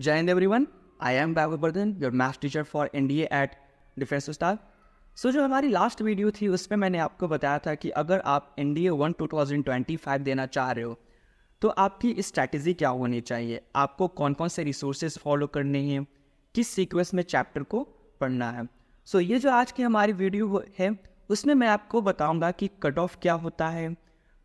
Jai Hind everyone, I am Bhavabardhan, your math teacher for NDA at defence staff. जो हमारी last video थी उसमें मैंने आपको बताया था कि अगर आप NDA 1 2025 देना चाह रहे हो तो आपकी स्ट्रैटेजी क्या होनी चाहिए, आपको कौन कौन से रिसोर्सेज फॉलो करने हैं, किस सीक्वेंस में चैप्टर को पढ़ना है। ये जो आज की हमारी वीडियो है उसमें मैं आपको बताऊंगा कि कट ऑफ क्या होता है,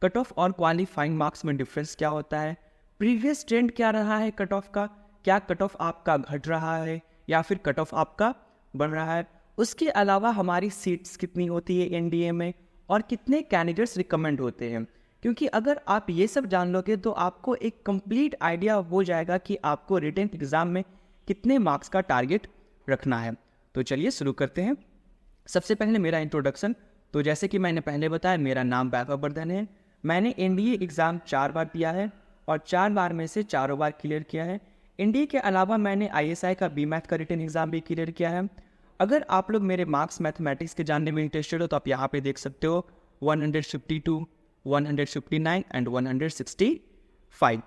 कट ऑफ और क्वालिफाइंग मार्क्स में डिफरेंस क्या होता है, प्रीवियस ट्रेंड क्या रहा है कट ऑफ का, क्या कट ऑफ आपका घट रहा है या फिर कट ऑफ आपका बढ़ रहा है। उसके अलावा हमारी सीट्स कितनी होती है एनडीए में और कितने कैंडिडेट्स रिकमेंड होते हैं, क्योंकि अगर आप ये सब जान लोगे तो आपको एक कंप्लीट आइडिया हो जाएगा कि आपको रिटन एग्ज़ाम में कितने मार्क्स का टारगेट रखना है। तो चलिए शुरू करते हैं। सबसे पहले मेरा इंट्रोडक्शन। तो जैसे कि मैंने पहले बताया, मेरा नाम वैभववर्धन है। मैंने एनडीए एग्ज़ाम 4 बार दिया है और 4 बार में से चारों बार क्लियर किया है। एनडीए के अलावा मैंने आईएसआई का बीमैथ का रिटन एग्ज़ाम भी क्लियर किया है। अगर आप लोग मेरे मार्क्स मैथमेटिक्स के जानने में इंटरेस्टेड हो तो आप यहाँ पे देख सकते हो 152, 159 एंड 165।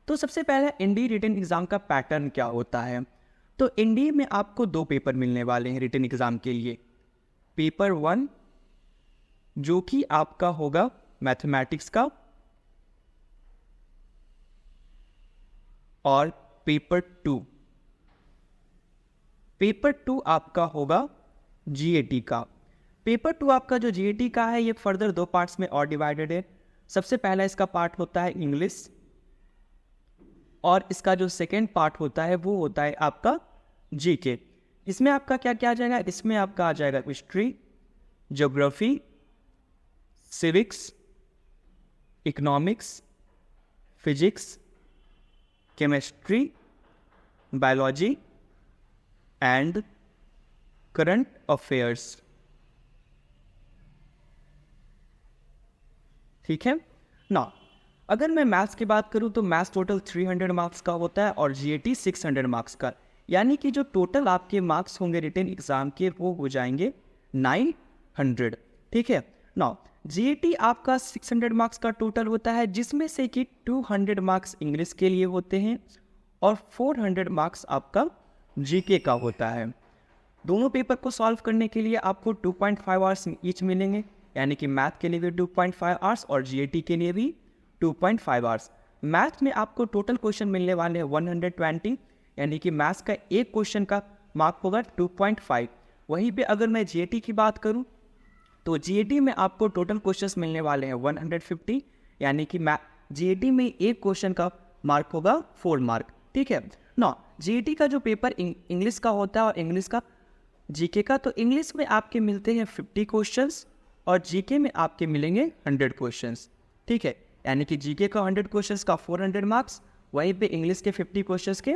तो सबसे पहले एनडीए रिटन एग्ज़ाम का पैटर्न क्या होता है। तो एनडीए में आपको 2 पेपर मिलने वाले हैं रिटन एग्ज़ाम के लिए। पेपर 1 जो कि आपका होगा मैथमेटिक्स का, और पेपर 2 आपका होगा जीएटी का। पेपर 2 आपका जो जीएटी का है ये फर्दर 2 पार्ट्स में और डिवाइडेड है। सबसे पहला इसका पार्ट होता है इंग्लिश और इसका जो सेकेंड पार्ट होता है वो होता है आपका जीके। इसमें आपका क्या क्या आ जाएगा, इसमें आपका आ जाएगा history, geography, civics, economics, physics, chemistry, biology and current affairs. ठीक है ना। अगर मैं मैथ्स की बात करूं तो मैथ्स टोटल 300 मार्क्स का होता है और जीएटी 600 मार्क्स का, यानी कि जो टोटल आपके मार्क्स होंगे रिटन एग्जाम के वो हो जाएंगे 900। ठीक है ना। जीएटी आपका 600 मार्क्स का टोटल होता है, जिसमें से कि 200 मार्क्स इंग्लिश के लिए होते हैं और 400 मार्क्स आपका जीके का होता है। दोनों पेपर को सॉल्व करने के लिए आपको 2.5 आवर्स ईच मिलेंगे, यानी कि मैथ के लिए भी 2.5 आवर्स और जीएटी के लिए भी 2.5 आवर्स। मैथ में आपको टोटल क्वेश्चन मिलने वाले हैं 120, यानी कि मैथ्स का एक क्वेश्चन का मार्क होगा 2.5। वहीं पे अगर मैं जीएटी की बात करूं तो जीएटी में आपको टोटल क्वेश्चंस मिलने वाले हैं 150, यानी कि जीएटी में एक क्वेश्चन का मार्क होगा 4 मार्क। ठीक है ना। जीएटी का जो पेपर इंग्लिश का होता है और इंग्लिश का जीके का, तो इंग्लिश में आपके मिलते हैं 50 क्वेश्चंस और जीके में आपके मिलेंगे 100 क्वेश्चंस। ठीक है, यानी कि जीके का 100 क्वेश्चंस का 400 मार्क्स, वहीं पे इंग्लिश के 50 क्वेश्चंस के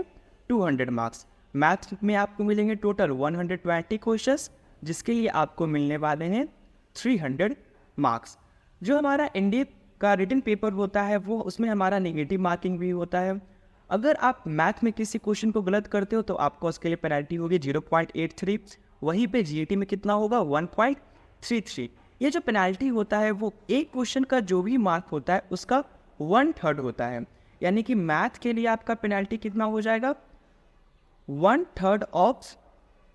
200 मार्क्स। मैथ में आपको मिलेंगे टोटल 120 क्वेश्चंस, जिसके लिए आपको मिलने वाले हैं 300 मार्क्स। जो हमारा एनडीए का रिटन पेपर होता है वो उसमें हमारा नेगेटिव मार्किंग भी होता है। अगर आप मैथ में किसी क्वेश्चन को गलत करते हो तो आपको उसके लिए पेनल्टी होगी 0.83। वहीं पे जीएटी में कितना होगा 1.33। ये जो पेनल्टी होता है वो एक क्वेश्चन का जो भी मार्क होता है उसका 1/3 होता है, यानी कि मैथ के लिए आपका पेनल्टी कितना हो जाएगा 1/3 ऑफ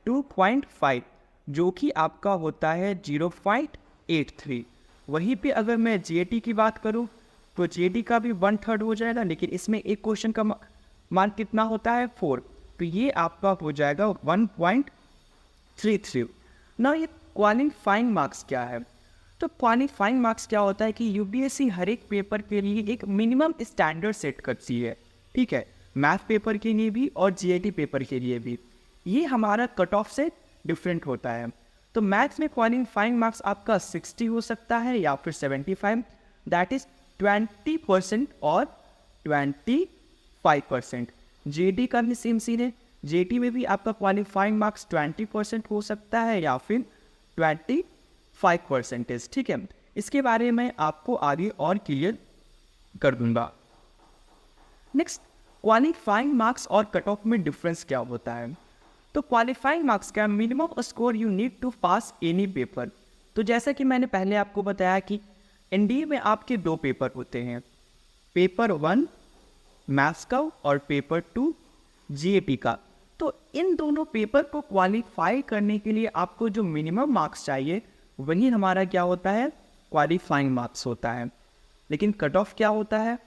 2.5, जो कि आपका होता है 0.83। वहीं पे अगर मैं जीएटी की बात करूं तो जीएटी का भी 1/3 हो जाएगा, लेकिन इसमें एक क्वेश्चन का मार्क कितना होता है 4, तो ये आपका हो जाएगा 1.33 ना। ये क्वालिफाइंग मार्क्स क्या है, तो क्वालिफाइंग मार्क्स क्या होता है कि यूपीएससी हर एक पेपर के लिए एक मिनिमम स्टैंडर्ड सेट करती है। ठीक है, मैथ पेपर के लिए भी और जीएटी पेपर के लिए भी ये हमारा कट ऑफ से डिफरेंट होता है। तो मैथ्स में क्वालिफाइंग मार्क्स आपका 60 हो सकता है या फिर 75, दैट इज 20% और 25%। जीएटी का भी सेम सीन है, जीएटी में भी आपका क्वालिफाइंग मार्क्स 20% हो सकता है या फिर 25%। ठीक है, इसके बारे में आपको आगे और क्लियर कर दूंगा। नेक्स्ट, क्वालिफाइंग मार्क्स और कट ऑफ में डिफरेंस क्या होता है। तो क्वालिफाइंग मार्क्स का minimum score you need to pass any paper. तो जैसा कि मैंने पहले आपको बताया कि एनडीए में आपके 2 पेपर होते हैं, पेपर 1 मैथ्स का और पेपर 2 जीएटी का। तो इन दोनों पेपर को क्वालिफाई करने के लिए आपको जो मिनिमम मार्क्स चाहिए वही हमारा क्या होता है, क्वालिफाइंग मार्क्स होता है। लेकिन कट ऑफ क्या होता है,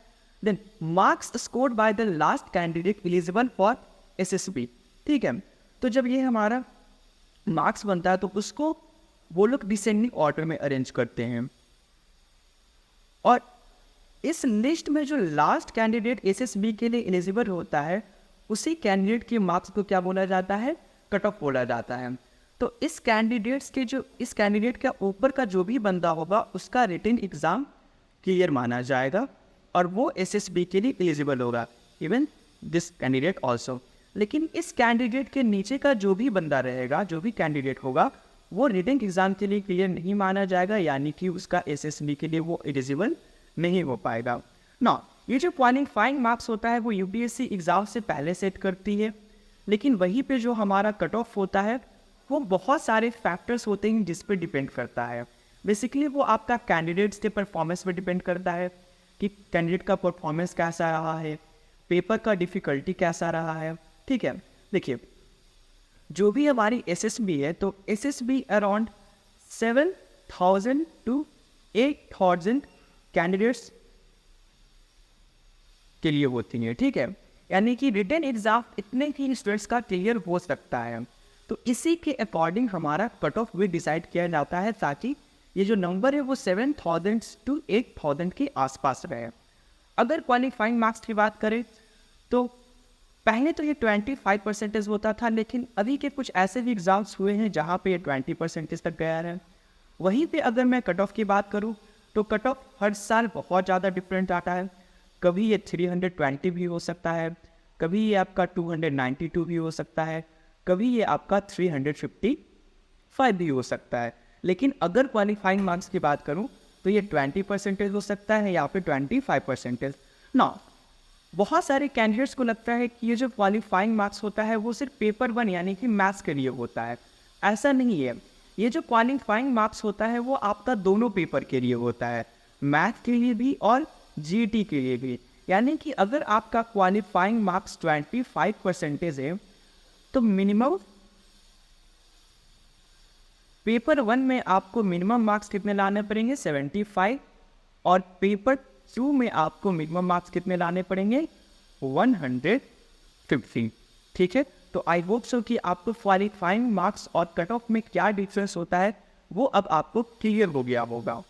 then marks scored by the last candidate eligible for SSB. ठीक है, तो जब ये हमारा मार्क्स बनता है तो उसको वो लोग डिसेंडिंग ऑर्डर में अरेंज करते हैं, और इस लिस्ट में जो लास्ट कैंडिडेट एसएसबी के लिए एलिजिबल होता है उसी कैंडिडेट के मार्क्स को क्या बोला जाता है, कट ऑफ बोला जाता है। तो इस कैंडिडेट का ऊपर का जो भी बंदा होगा उसका रिटन एग्जाम क्लियर माना जाएगा और वो एसएसबी के लिए एलिजिबल होगा, इवन दिस कैंडिडेट ऑल्सो। लेकिन इस कैंडिडेट के नीचे का जो भी बंदा रहेगा, जो भी कैंडिडेट होगा, वो रिटन एग्जाम के लिए क्लियर नहीं माना जाएगा, यानी कि उसका एसएसबी के लिए वो एलिजिबल नहीं हो पाएगा ना। ये जो क्वालिफाइंग मार्क्स होता है वो यूपीएससी एग्जाम से पहले सेट करती है, लेकिन वहीं पे जो हमारा कट ऑफ होता है वो बहुत सारे फैक्टर्स होते हैं जिस पर डिपेंड करता है। बेसिकली वो आपका कैंडिडेट्स के परफॉर्मेंस पर डिपेंड करता है कि कैंडिडेट का परफॉर्मेंस कैसा रहा है, पेपर का डिफ़िकल्टी कैसा रहा है। ठीक है, देखिए जो भी हमारी एसएसबी है तो एसएसबी अराउंड 7,000 to 8,000 कैंडिडेट्स के लिए होती है। ठीक है, यानी कि रिटन एग्जाम इतने ही स्टूडेंट्स का क्लियर हो सकता है। तो इसी के अकॉर्डिंग हमारा कट ऑफ भी डिसाइड किया जाता है ताकि ये जो नंबर है वो 7,000 to 8,000 के आसपास रहे। अगर क्वालिफाइंग मार्क्स की बात करें तो पहले तो ये 25% होता था, लेकिन अभी के कुछ ऐसे भी एग्ज़ाम्स हुए हैं जहाँ पे ये 20% तक गया है। वहीं पे अगर मैं कट ऑफ की बात करूँ तो कट ऑफ हर साल बहुत ज़्यादा डिफरेंट आता है। कभी ये 320 भी हो सकता है, कभी ये आपका 292 भी हो सकता है, कभी ये आपका 355 भी हो सकता है। लेकिन अगर क्वालिफाइंग मार्क्स की बात करूँ तो ये 20% हो सकता है या फिर 25% ना। बहुत सारे कैंडिडेट्स को लगता है कि ये जो क्वालिफाइंग मार्क्स होता है वो सिर्फ पेपर 1 यानी कि मैथ्स के लिए होता है। ऐसा नहीं है, ये जो क्वालिफाइंग मार्क्स होता है वो आपका दोनों पेपर के लिए होता है, मैथ के लिए भी और जीटी के लिए भी। यानी कि अगर आपका क्वालिफाइंग मार्क्स 25% है तो मिनिमम पेपर 1 में आपको मिनिमम मार्क्स कितने लाने पड़ेंगे, 75, और पेपर 2 में आपको मिनिमम मार्क्स कितने लाने पड़ेंगे, 150। ठीक है, तो आई होप सो कि आपको क्वालिफाइंग मार्क्स और कट ऑफ में क्या डिफरेंस होता है वो अब आपको क्लियर हो गया होगा।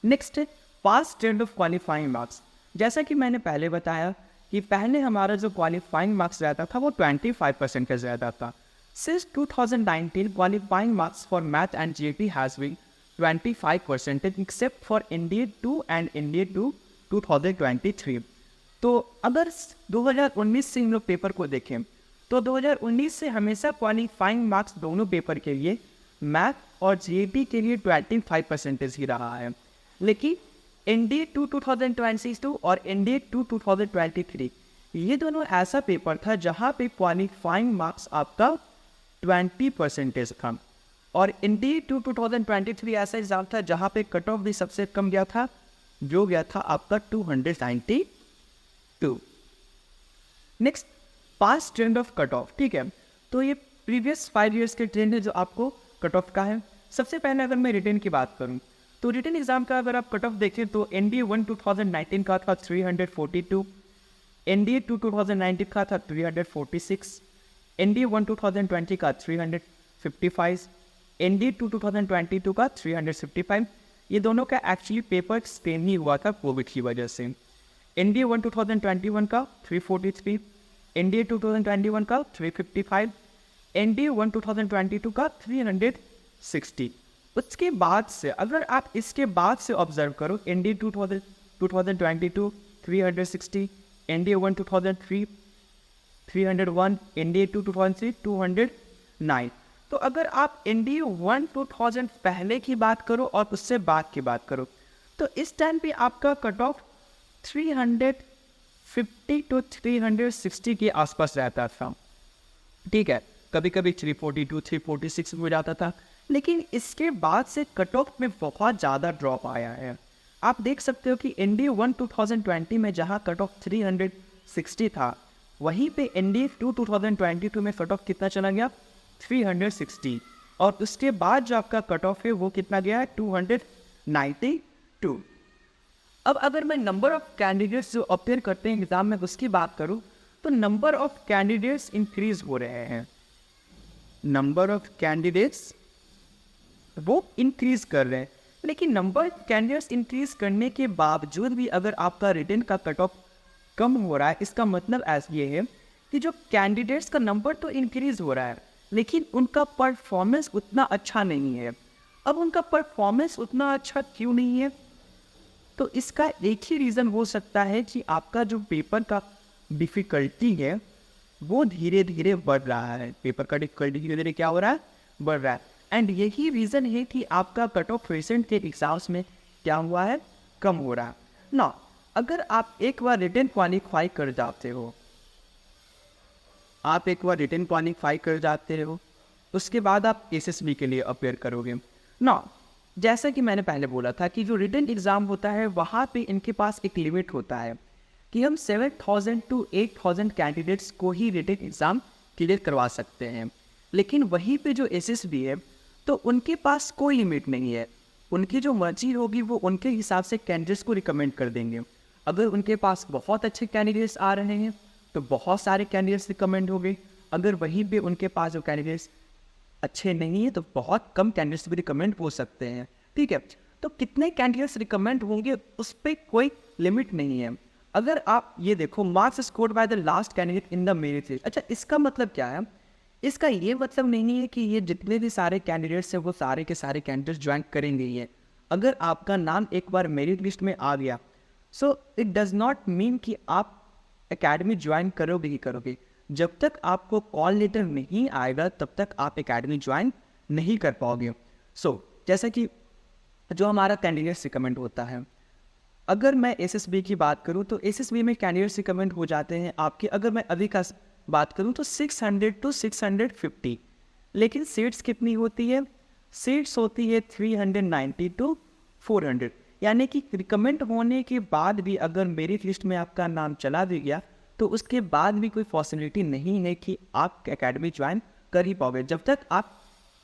नेक्स्ट है पास ट्रेंड ऑफ क्वालिफाइंग मार्क्स। जैसा कि मैंने पहले बताया कि पहले हमारा जो क्वालिफाइंग मार्क्स रहता था वो 25% का ज़्यादा था। Since 2019, qualifying marks for math and GAT has been 25% except for NDA 2 and NDA 2 2023। तो अगर 2019 से हम लोग पेपर को देखें तो 2019 से हमेशा क्वालिफाइंग मार्क्स दोनों पेपर के लिए मैथ और GAT के लिए 25% ही रहा है। लेकिन NDA 2 2022 और NDA 2 2023 ये दोनों ऐसा पेपर था जहाँ पे क्वालिफाइंग मार्क्स आपका 20% था, और NDA 2 2023 ऐसा एग्जाम था जहाँ पे कट ऑफ भी सबसे कम गया था, जो गया था आपका 292। Next past trend of cut off. ठीक है, तो ये प्रीवियस 5 इयर्स के ट्रेंड है जो आपको कट ऑफ का है। सबसे पहले अगर मैं रिटन की बात करूँ तो रिटन एग्जाम का अगर आप कट ऑफ देखें तो NDA 1 2019 का था 342, NDA 2 2019 का था 346, NDA 1 2020 का 355, NDA 2 2022 का 355। ये दोनों का एक्चुअली पेपर सेम ही हुआ था कोविड की वजह से। NDA 1 2021 का 343, NDA 2 2021 का 355, NDA 1 2022 का 360। उसके बाद से अगर आप इसके बाद से ऑब्जर्व करो NDA 2022 360, NDA 1 2003 301, NDA 2 2003 209। तो अगर आप NDA 1 2000 पहले की बात करो और उससे बाद की बात करो तो इस टाइम पे आपका कट ऑफ 350 to 360 के आसपास रहता था। ठीक है, कभी कभी 342 346 हो जाता था, लेकिन इसके बाद से कट ऑफ में बहुत ज़्यादा ड्रॉप आया है। आप देख सकते हो कि NDA 1 2020 में जहाँ कट ऑफ 360 था वहीं पे NDA 2022 में कट ऑफ कितना चला गया, 360, और उसके बाद जो आपका कट ऑफ है वो कितना गया है, 292। अब अगर मैं नंबर ऑफ कैंडिडेट्स जो अपेयर करते हैं एग्जाम में उसकी बात करूं, तो नंबर ऑफ कैंडिडेट्स इंक्रीज हो रहे हैं, नंबर ऑफ कैंडिडेट्स वो इंक्रीज कर रहे हैं। लेकिन नंबर ऑफ कैंडिडेट्स इंक्रीज करने के बावजूद भी अगर आपका रिटन का कट ऑफ कम हो रहा है, इसका मतलब ऐसा ये है कि जो कैंडिडेट्स का नंबर तो इंक्रीज हो रहा है लेकिन उनका परफॉर्मेंस उतना अच्छा नहीं है। अब उनका परफॉर्मेंस उतना अच्छा क्यों नहीं है, तो इसका एक ही रीज़न हो सकता है कि आपका जो पेपर का डिफ़िकल्टी है वो धीरे धीरे बढ़ रहा है, पेपर का डिफ़िकल्टी धीरे धीरे क्या हो रहा है, बढ़ रहा है। एंड यही रीज़न है कि आपका कट ऑफ रिसेंट के एग्जाम्स में क्या हुआ है, कम हो रहा है ना। अगर आप एक बार रिटन क्वालिफाई कर जाते हो, आप एक बार रिटन क्वालिफाई कर जाते हो, उसके बाद आप SSB के लिए अपेयर करोगे ना। जैसा कि मैंने पहले बोला था कि जो रिटन एग्ज़ाम होता है वहाँ पे इनके पास एक लिमिट होता है कि हम 7,000 to 8,000 कैंडिडेट्स को ही रिटन एग्ज़ाम क्लियर करवा सकते हैं। लेकिन वहीं पे जो SSB है तो उनके पास कोई लिमिट नहीं है, उनकी जो मर्जी होगी वो उनके हिसाब से कैंडिडेट्स को रिकमेंड कर देंगे। अगर उनके पास बहुत अच्छे कैंडिडेट्स आ रहे हैं तो बहुत सारे कैंडिडेट्स रिकमेंड हो गए, अगर वहीं पे उनके पास जो कैंडिडेट्स अच्छे नहीं है तो बहुत कम कैंडिडेट्स भी रिकमेंड हो सकते हैं, ठीक है। तो कितने कैंडिडेट्स रिकमेंड होंगे उस पर कोई लिमिट नहीं है। अगर आप ये देखो, marks scored by the last candidate in the merit list, अच्छा इसका मतलब क्या है, इसका ये मतलब नहीं है कि ये जितने भी सारे कैंडिडेट्स हैं वो सारे के सारे कैंडिडेट्स ज्वाइन करेंगे ही है। अगर आपका नाम एक बार मेरिट लिस्ट में आ गया so it does not mean कि आप एकेडमी ज्वाइन करोगे ही करोगे। जब तक आपको कॉल लेटर नहीं आएगा तब तक आप एकेडमी ज्वाइन नहीं कर पाओगे। जैसा कि जो हमारा कैंडिडेट्स रिकमेंड होता है, अगर मैं SSB की बात करूं तो SSB में कैंडिडेट्स रिकमेंड हो जाते हैं आपके, अगर मैं अभी का बात करूं तो 600 to 650, लेकिन सीट्स कितनी होती है, सीट्स होती है 390 to 400। यानी कि रिकमेंड होने के बाद भी अगर मेरिट लिस्ट में आपका नाम चला भी गया तो उसके बाद भी कोई पॉसिबिलिटी नहीं है कि आप एकेडमी ज्वाइन कर ही पाओगे जब तक आप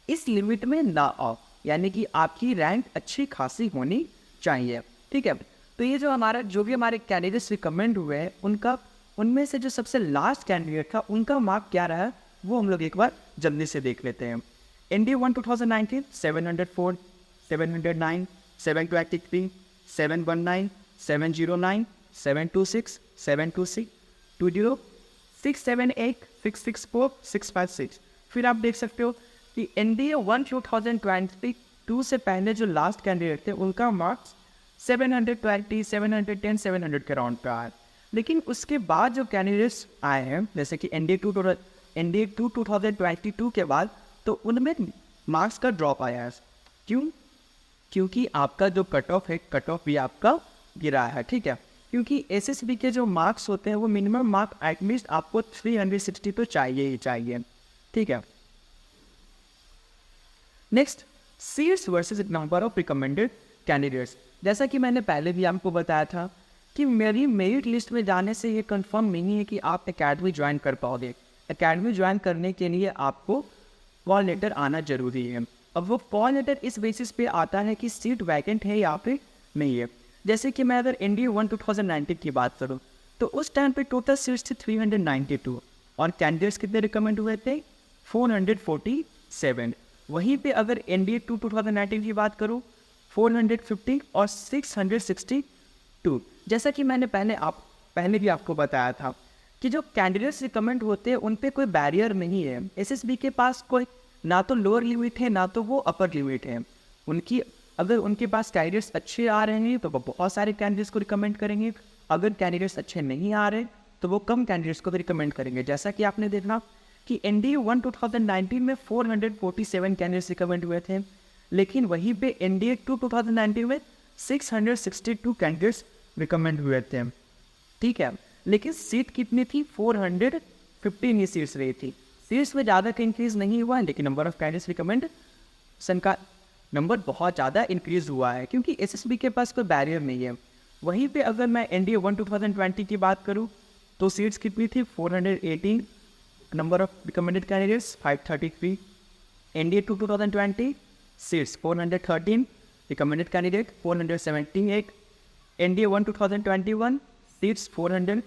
इस लिमिट में ना आओ, यानी कि आपकी रैंक अच्छी खासी होनी चाहिए, ठीक है। तो ये जो हमारे कैंडिडेट्स रिकमेंड हुए हैं उनमें से जो सबसे लास्ट कैंडिडेट था उनका मार्क क्या रहा है वो हम लोग एक बार जल्दी से देख लेते हैं। NDA 1 2019 704, 709, 723, 719, 709, 726, 726, 20, 678, 664, 656। फिर आप देख सकते हो कि NDA 1 2022 से पहले जो लास्ट कैंडिडेट थे उनका मार्क्स 720, 710, 700 के राउंड पे आया। लेकिन उसके बाद जो कैंडिडेट्स आए हैं जैसे कि NDA 2 2022 के बाद, तो उनमें मार्क्स का ड्रॉप आया है। क्यों? क्योंकि आपका जो कट ऑफ है, कट ऑफ भी आपका गिरा है, ठीक है। क्योंकि SSB के जो मार्क्स होते हैं वो मिनिमम मार्क एटलीस्ट आपको 360 तो चाहिए ही चाहिए, ठीक है। Next, seats versus number of recommended candidates. जैसा कि मैंने पहले भी आपको बताया था कि मेरी मेरिट लिस्ट में जाने से ये कंफर्म नहीं है कि आप एकेडमी ज्वाइन कर पाओगे। एकेडमी ज्वाइन करने के लिए आपको कॉल लेटर आना जरूरी है। अब वो कॉल लेटर इस बेसिस पे आता है कि सीट वैकेंट है या फिर नहीं है। जैसे कि मैं अगर NDA 1 2019 की बात करूँ तो उस टाइम पे टोटल सीट्स थी 392 और कैंडिडेट्स कितने रिकमेंड हुए थे, 447। वहीं पे अगर NDA 2 2019 की बात करूँ 450 और 662। जैसा कि मैंने पहले भी आपको बताया था कि जो कैंडिडेट्स रिकमेंड होते हैं उन पे कोई बैरियर नहीं है। SSB के पास कोई ना तो लोअर लिमिट है ना तो वो अपर लिमिट है। अगर उनके पास कैंडिडेट्स अच्छे आ रहे हैं तो वो बहुत सारे कैंडिडेट्स को रिकमेंड करेंगे, अगर कैंडिडेट्स अच्छे नहीं आ रहे तो वो कम कैंडिडेट्स को भी रिकमेंड करेंगे। जैसा कि आपने देखा कि NDA 1 2019 में 447 कैंडिडेट्स रिकमेंड हुए थे, लेकिन वहीं पे NDA 2 2019 में 662 कैंडिडेट्स रिकमेंड हुए थे, ठीक है। लेकिन सीट कितनी थी, 415 ही सीट्स रही थी। सीट्स में ज़्यादा का इंक्रीज़ नहीं हुआ है लेकिन नंबर ऑफ कैंडिडेट्स रिकमेंडेशन का नंबर बहुत ज़्यादा इंक्रीज़ हुआ है क्योंकि SSB के पास कोई बैरियर नहीं है। वहीं पे अगर मैं NDA 1 2020 की बात करूँ तो सीट्स कितनी थी 418, number of recommended candidates 533. NDA 2 2020 seats 413, recommended candidate 478. NDA 1 2021 seats 400,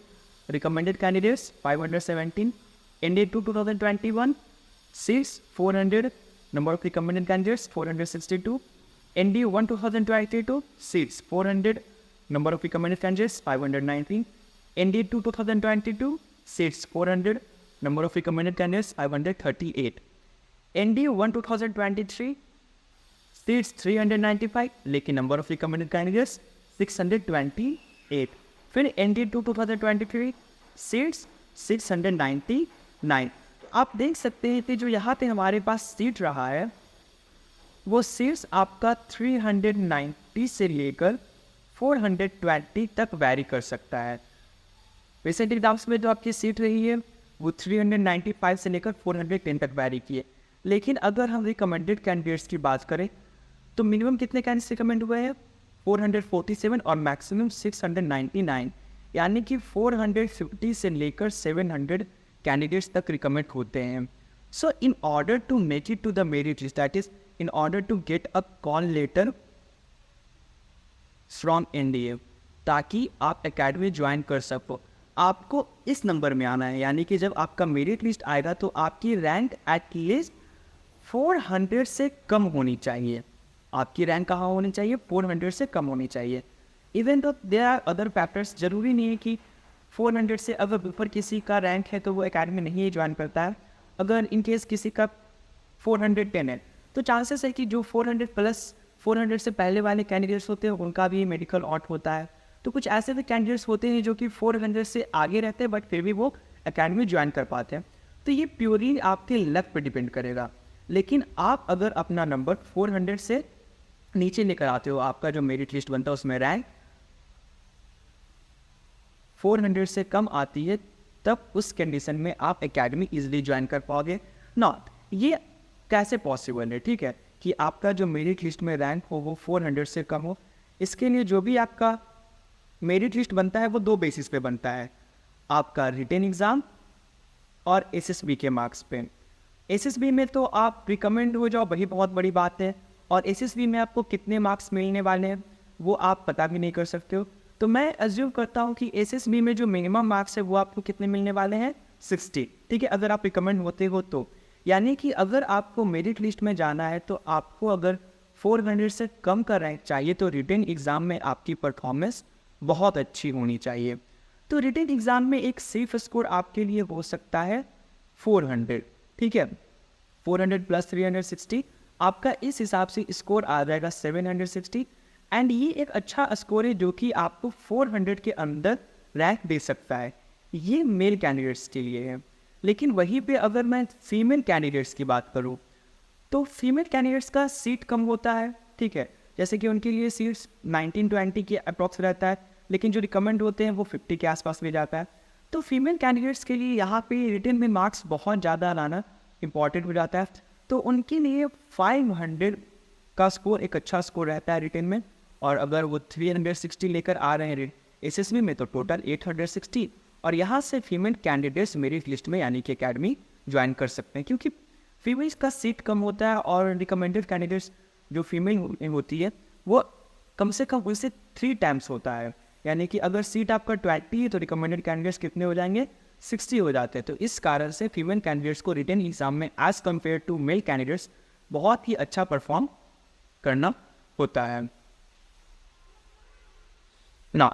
recommended candidates 517. NDA 2 2021 seats 400, number of recommended candidates 462. NDA 1 2022 seats 400, number of recommended candidates 519. NDA 2 2022 seats 400, number of recommended candidates 538. NDA 1 2023 seats 395, लेकिन number of recommended candidates 628. फिर NDA 2 2023 seats 699. आप देख सकते हैं कि जो यहाँ पे हमारे पास सीट रहा है वो सीट्स आपका 390 से लेकर 420 तक वैरी कर सकता है. रिसेंट एग्जाम्स में जो आपकी सीट रही है वो 395 से लेकर 410 तक वैरी की है. लेकिन अगर हम रिकमेंडेड कैंडिडेट्स की बात करें तो मिनिमम कितने कैंडिडेट्स रिकमेंड हुए हैं 447 और मैक्सिमम 699, यानी कि 450 से लेकर 700 कैंडिडेट्स तक रिकमेंड होते हैं. So in order to make it to the merit list, that is in order to get a call letter from NDA, ताकि आप एकेडमी ज्वाइन कर सको, आपको इस नंबर में आना है. यानी कि जब आपका मेरिट लिस्ट आएगा तो आपकी रैंक एटलीस्ट 400 से कम होनी चाहिए. आपकी रैंक कहाँ होनी चाहिए 400 से कम होनी चाहिए. इवन तो देयर आर अदर फैक्टर्स, जरूरी नहीं है कि 400 से अगर ऊपर किसी का रैंक है तो वो एकेडमी नहीं ज्वाइन करता है. अगर इन केस किसी का 410 है तो चांसेस है कि जो 400 प्लस 400 से पहले वाले कैंडिडेट्स होते हैं उनका भी मेडिकल ऑट होता है. तो कुछ ऐसे भी कैंडिडेट्स होते हैं जो कि 400 से आगे रहते हैं बट फिर भी वो एकेडमी ज्वाइन कर पाते हैं. तो ये प्योरली आपके लक पे डिपेंड करेगा. लेकिन आप अगर अपना नंबर 400 से नीचे लेकर आते हो, आपका जो मेरिट लिस्ट बनता है उसमें रैंक 400 से कम आती है, तब उस कंडीशन में आप एकेडमी इजीली ज्वाइन कर पाओगे. नॉट ये कैसे पॉसिबल है, ठीक है, कि आपका जो मेरिट लिस्ट में रैंक हो वो 400 से कम हो. इसके लिए जो भी आपका मेरिट लिस्ट बनता है वो दो बेसिस पे बनता है, आपका रिटेन एग्ज़ाम और SSB के मार्क्स पे. SSB में तो आप रिकमेंड हो जाओ वही बहुत बड़ी बात है, और SSB में आपको कितने मार्क्स मिलने वाले हैं वो आप पता भी नहीं कर सकते हो. तो मैं अज्यूम करता हूँ कि SSB में जो मिनिमम मार्क्स है वो आपको कितने मिलने वाले हैं 60, ठीक है, अगर आप रिकमेंड होते हो तो. यानी कि अगर आपको मेरिट लिस्ट में जाना है तो आपको अगर 400 से कम का रैंक चाहिए तो रिटेन एग्ज़ाम में आपकी परफॉर्मेंस बहुत अच्छी होनी चाहिए. तो रिटेन एग्ज़ाम में एक सेफ स्कोर आपके लिए हो सकता है 400, ठीक है, 400 प्लस 360, आपका इस हिसाब से स्कोर आ जाएगा 760. एंड ये एक अच्छा स्कोर है जो कि आपको 400 के अंदर रैंक दे सकता है. ये मेल कैंडिडेट्स के लिए है. लेकिन वहीं पे अगर मैं फीमेल कैंडिडेट्स की बात करूँ तो फीमेल कैंडिडेट्स का सीट कम होता है, ठीक है, जैसे कि उनके लिए सीट्स 19-20 के अप्रॉक्स रहता है, लेकिन जो रिकमेंड होते हैं वो 50 के आसपास में जाता है. तो फीमेल कैंडिडेट्स के लिए यहाँ पे रिटन में मार्क्स बहुत ज़्यादा लाना इंपॉर्टेंट हो जाता है. तो उनके लिए 500 का स्कोर एक अच्छा स्कोर रहता है रिटन में, और अगर वो 360 लेकर आ रहे हैं SSB में तो टोटल 860. और यहाँ से फीमेल कैंडिडेट्स मेरिट लिस्ट में यानी कि एकेडमी ज्वाइन कर सकते हैं, क्योंकि फीमेल्स का सीट कम होता है और रिकमेंडेड कैंडिडेट्स जो फीमेल होती है वो कम से कम उससे 3 टाइम्स होता है. यानी कि अगर सीट आपका 20 है तो रिकमेंडेड कैंडिडेट्स कितने हो जाएंगे 60 हो जाते हैं. तो इस कारण से फीमेल कैंडिडेट्स को रिटन एग्जाम में as compared to male candidates बहुत ही अच्छा परफॉर्म करना होता है. Now,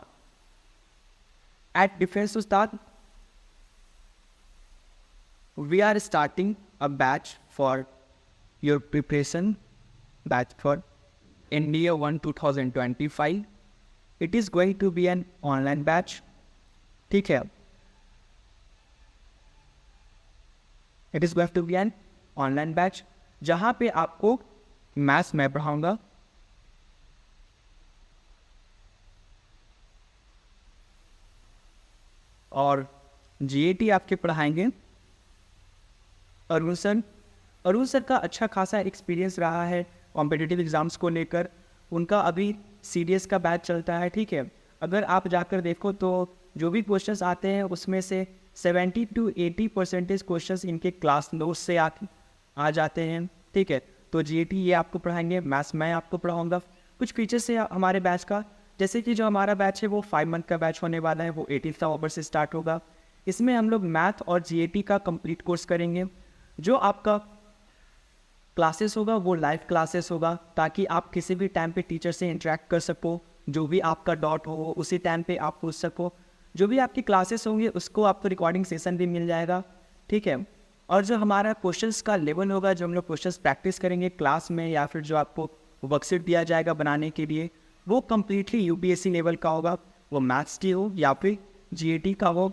at Defense Ustad, we are starting a batch for your preparation, batch for NDA 1 2025. It is going to be an online batch, ठीक है. It is going to be an online batch जहाँ पे आपको maths मैं पढ़ाऊँगा, और GAT आपके पढ़ाएंगे Arun sir का अच्छा खासा एक्सपीरियंस रहा है कॉम्पिटिटिव एग्ज़ाम्स को लेकर. उनका अभी CDS का बैच चलता है, ठीक है. अगर आप जाकर देखो तो जो भी क्वेश्चंस आते हैं उसमें से 70 to 80% क्वेश्चंस इनके क्लास नोट्स से आ जाते हैं, ठीक है। तो जीएटी ये आपको पढ़ाएंगे, मैथ्स मैं आपको पढ़ाऊँगा। कुछ फीचर्स है हमारे बैच का, जैसे कि जो हमारा बैच है वो 5 मंथ का बैच होने वाला है, वो 18 अक्टूबर से स्टार्ट होगा। इसमें हम लोग मैथ और जीएटी का कंप्लीट कोर्स करेंगे। जो आपका क्लासेस होगा वो लाइव क्लासेस होगा, ताकि आप किसी भी टाइम पे टीचर से इंटरेक्ट कर सको, जो भी आपका डाउट हो उसी टाइम पे आप पूछ सको। जो भी आपकी क्लासेस होंगी उसको आपको रिकॉर्डिंग सेशन भी मिल जाएगा, ठीक है। और जो हमारा क्वेश्चंस का लेवल होगा, जो हम लोग क्वेश्चंस प्रैक्टिस करेंगे क्लास में या फिर जो आपको वर्कशीट दिया जाएगा बनाने के लिए, वो कम्प्लीटली यूपीएससी लेवल का होगा, वो मैथ्स की हो या फिर जीएटी का हो।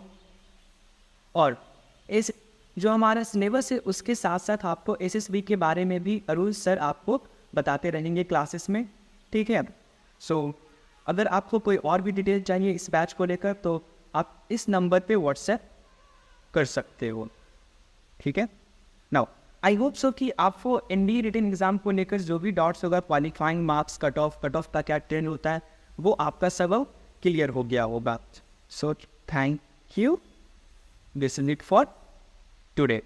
और इस जो हमारा सिलेबस है उसके साथ साथ आपको एसएसबी के बारे में भी अरुण सर आपको बताते रहेंगे क्लासेस में, ठीक है। सो अगर आपको कोई और भी डिटेल चाहिए इस बैच को लेकर तो आप इस नंबर पे व्हाट्सएप कर सकते हो, ठीक है। नाउ आई होप सो कि आपको एनडी रिटन एग्जाम को लेकर जो भी डाउट्स होगा, क्वालिफाइंग मार्क्स, कट ऑफ का क्या ट्रेंड होता है, वो आपका सब क्लियर हो गया होगा। So thank you, this is it for today.